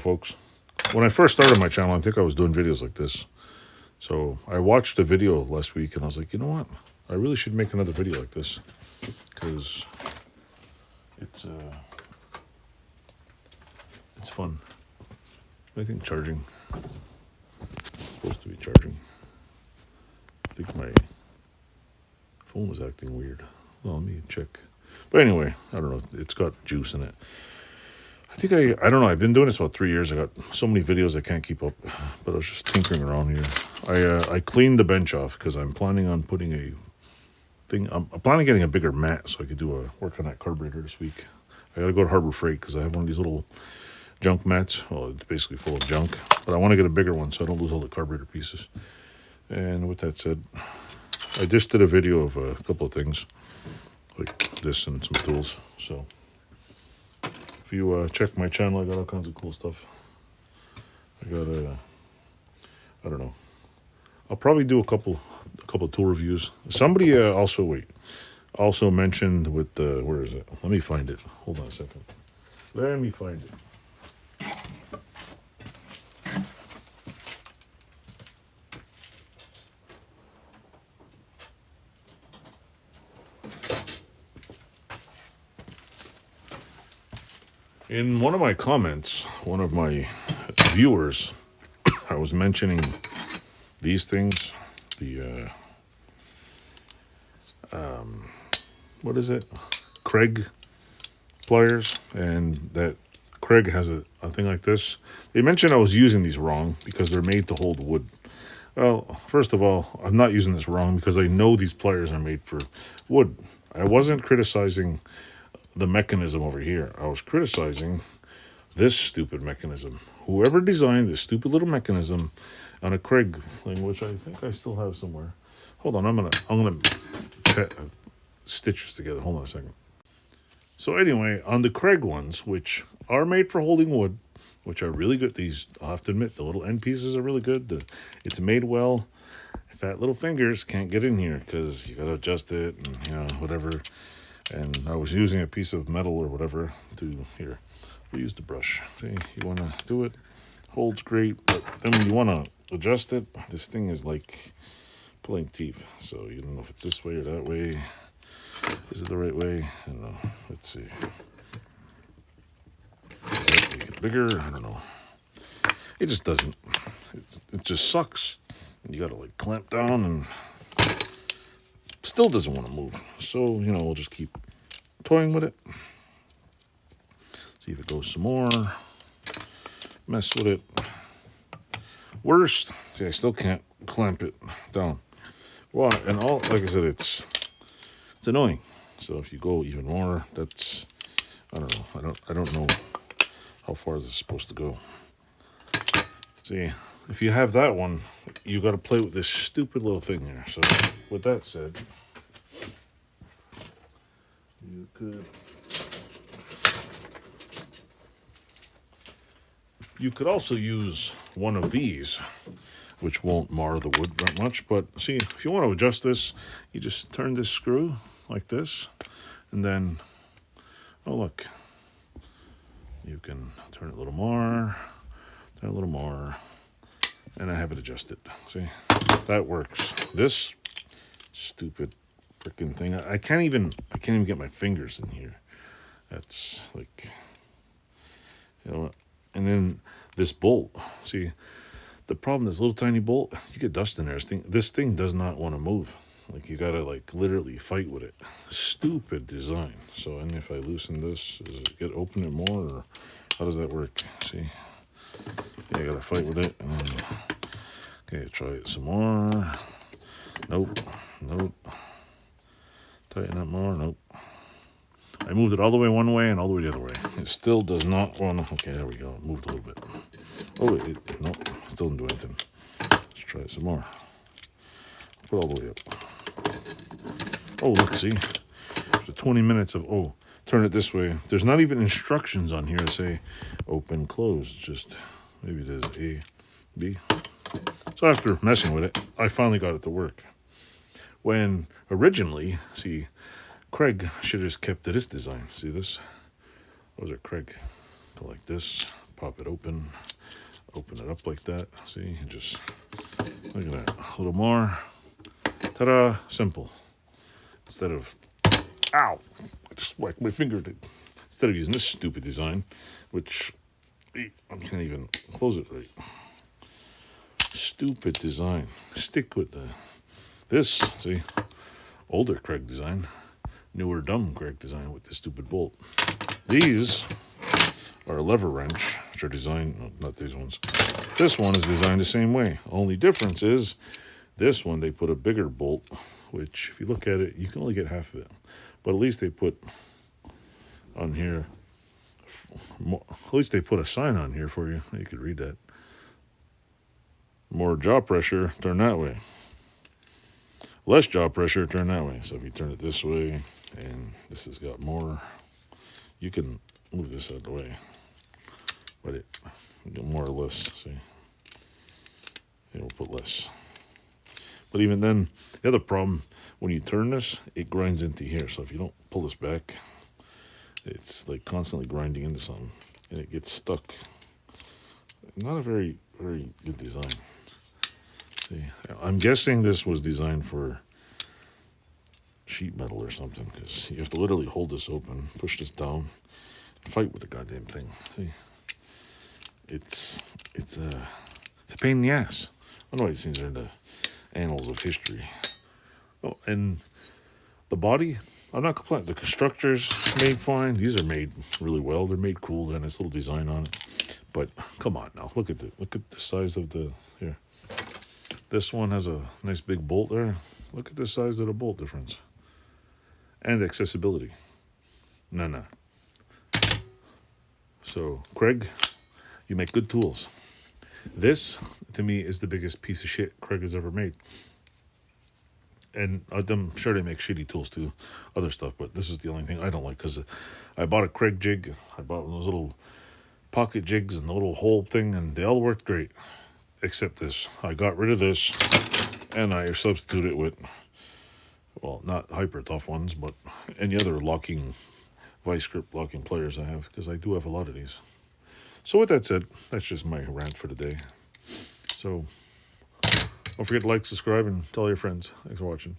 folks. When I first started my channel, I think I was doing videos like this. So I watched a video last week and I was like, you know what? I really should make another video like this because it's fun. I think charging. It's supposed to be charging. I think my phone is acting weird. Well, let me check. But anyway, I don't know. It's got juice in it. I don't know. I've been doing this about 3 years. I got so many videos I can't keep up. But I was just tinkering around here. I cleaned the bench off because I'm planning on putting a thing. I'm planning on getting a bigger mat so I could do work on that carburetor this week. I got to go to Harbor Freight because I have one of these little junk mats. Well, it's basically full of junk. But I want to get a bigger one so I don't lose all the carburetor pieces. And with that said, I just did a video of a couple of things like this and some tools. So if you check my channel, I got all kinds of cool stuff. I got I don't know. I'll probably do a couple tool reviews. Somebody also mentioned with the, where is it? Let me find it. Hold on a second. Let me find it. In one of my comments, one of my viewers, I was mentioning these things, the, what is it? Craig pliers, and that Craig has a thing like this. They mentioned I was using these wrong because they're made to hold wood. Well, first of all, I'm not using this wrong because I know these pliers are made for wood. I wasn't criticizing the mechanism over here. I was criticizing this stupid mechanism. Whoever designed this stupid little mechanism on a Craig thing, which I think I still have somewhere. Hold on, I'm gonna stitch this together. Hold on a second. So anyway, on the Craig ones, which are made for holding wood, which are really good. These, I'll have to admit, the little end pieces are really good. It's made well. Fat little fingers can't get in here because you gotta adjust it and whatever. And I was using a piece of metal or whatever to, here, we use the brush. See, you want to do it, holds great, but then when you want to adjust it, this thing is like pulling teeth. So you don't know if it's this way or that way. Is it the right way? I don't know. Let's see. Does that make it bigger? I don't know. It just doesn't. It just sucks. You got to like clamp down and still doesn't want to move. So, we'll just keep toying with it. See if it goes some more. Mess with it. Worst, see, I still can't clamp it down. Well, and all, like I said, it's annoying. So if you go even more, that's, I don't know. I don't know how far this is supposed to go. See, if you have that one, you got to play with this stupid little thing here. So with that said, you could also use one of these, which won't mar the wood that much. But see, if you want to adjust this, you just turn this screw like this, and then, oh look, you can turn it a little more, and I have it adjusted. See, that works. This stupid freaking thing, I can't even get my fingers in here. That's like, and then this bolt, see, the problem, this little tiny bolt, you get dust in there. This thing does not want to move. Like, you gotta like literally fight with it. Stupid design. So, and if I loosen this, does it open it more, or how does that work? See, yeah, I gotta fight with it. And then, okay, try it some more. Nope. Tighten up more. Nope. I moved it all the way one way and all the way the other way. It still does not want to. Okay, there we go. It moved a little bit. Oh, nope. Still didn't do anything. Let's try it some more. Put it all the way up. Oh, look, see? After 20 minutes of, turn it this way. There's not even instructions on here to say open, close. It's just, maybe it is A, B. So after messing with it, I finally got it to work. When originally, see, Craig should have just kept to this design. See this? Those are Craig. Go like this, pop it open it up like that. See, just look at that, a little more. Ta-da, simple. Instead of, ow, I just whacked my finger. Instead of using this stupid design, which I can't even close it right. Stupid design. Stick with this, see, older Craig design, newer dumb Craig design with this stupid bolt. These are a lever wrench, which are designed, no, not these ones. This one is designed the same way. Only difference is this one they put a bigger bolt, which if you look at it, you can only get half of it. But at least they put on here, at least they put a sign on here for you. You could read that. More jaw pressure, turn that way. Less jaw pressure, turn that way. So if you turn it this way, and this has got more, you can move this out of the way. But it more or less, see, it will put less. But even then, the other problem, when you turn this, it grinds into here. So if you don't pull this back, it's like constantly grinding into something, and it gets stuck. Not a very, very good design. See, I'm guessing this was designed for sheet metal or something, because you have to literally hold this open, push this down, and fight with the goddamn thing. See, it's a pain in the ass. I don't know why these things are in the annals of history. Oh, and the body, I'm not complaining. The constructor's made fine. These are made really well. They're made cool. They have this little design on it. But come on now, look at the size of the here. This one has a nice big bolt there. Look at the size of the bolt difference. And accessibility. No. So, Craig, you make good tools. This, to me, is the biggest piece of shit Craig has ever made. And I'm sure they make shitty tools too, other stuff, but this is the only thing I don't like, because I bought a Craig jig. I bought those little pocket jigs and the little hole thing, and they all worked great, except this. I got rid of this, and I substituted it with, well, not hyper tough ones, but any other locking, vice grip locking pliers I have, because I do have a lot of these. So with that said, that's just my rant for the day. So don't forget to like, subscribe, and tell your friends. Thanks for watching.